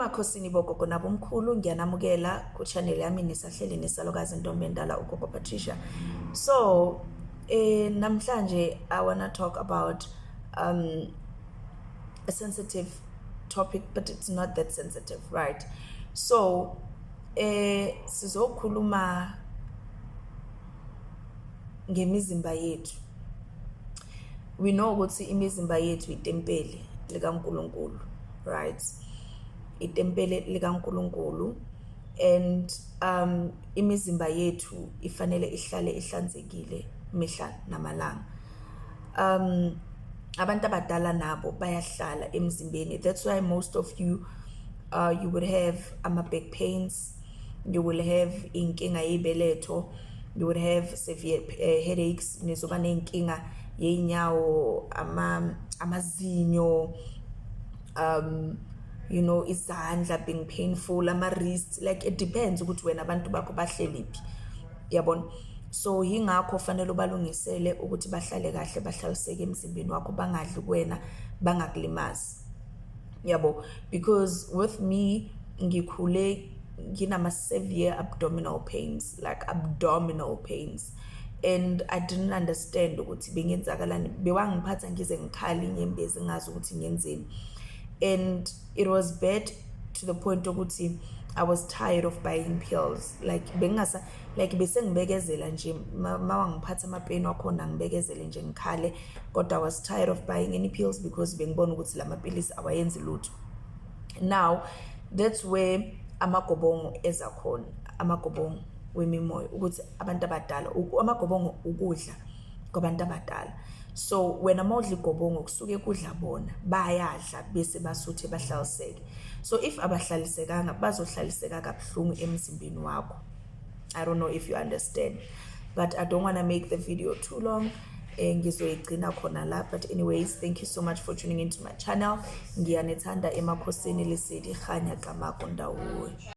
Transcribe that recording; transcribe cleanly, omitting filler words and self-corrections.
Emakhosini bogogo nabomkhulu ngiyanamukela ku channel yami nisahleli nisalokazi Ntombi Endala uGogo Patricia. So namhlanje I wanna talk about a sensitive topic, but it's not that sensitive, right? So sizokhuluma ngemizimba yethu. We know ukuthi imizimba yethu itempeli likaNkulunkulu, right? Itempele likaNkulunkulu, and imizimba yethu ifanele ihlale ihlanzekile mihla namalanga. Abantu abadala nabo bayahlala emzimbeni. That's why most of you you would have back pains, you will have inkinga yebeletho, you would have severe headaches, nizoba nenkinga yeinyawo, amazinyo, you know, izandla being painful, wrists, like it depends ukuthi wena abantu bakho bahleliphi, yabona. So yingakho fanele ubalungisele ukuthi bahlale kahle, bahlaliseke emzimbeni wakho, bangadli kuwena, bangakulimazi, yabo. Because with me ngikhule nginama severe abdominal pains, like abdominal pains, and I didn't understand ukuthi bengenzakalani, bewangiphatha ngize ngikhali inyembezi ngazi ukuthi ngenzeni. And it was bad to the point ukuthi I was tired of buying pills. Like bese ngibekezela nje mawangiphatha amapeni wakhona ngibekezele nje ngikhale, but I was tired of buying any pills because bengibona ukuthi lamapilisi awayenzi lutho. Now that's where amagobongo eza khona, amagobongo wemimoya, ukuthi abantu abadala, amagobongo ukudla kwabantu abadala. So wena mawudla igobongo kusuke kudla bona, bayadla bese basuthe bahlaliseke. So if abahlalisekanga bazohlaliseka kabuhlungu emzimbeni wakho. I don't know if you understand, but I don't want to make the video too long. Ngizoyigcina khona la. But anyways, thank you so much for tuning into my channel. Ngiyanethanda emakhosini lesedi khanya kamako ndawuwe.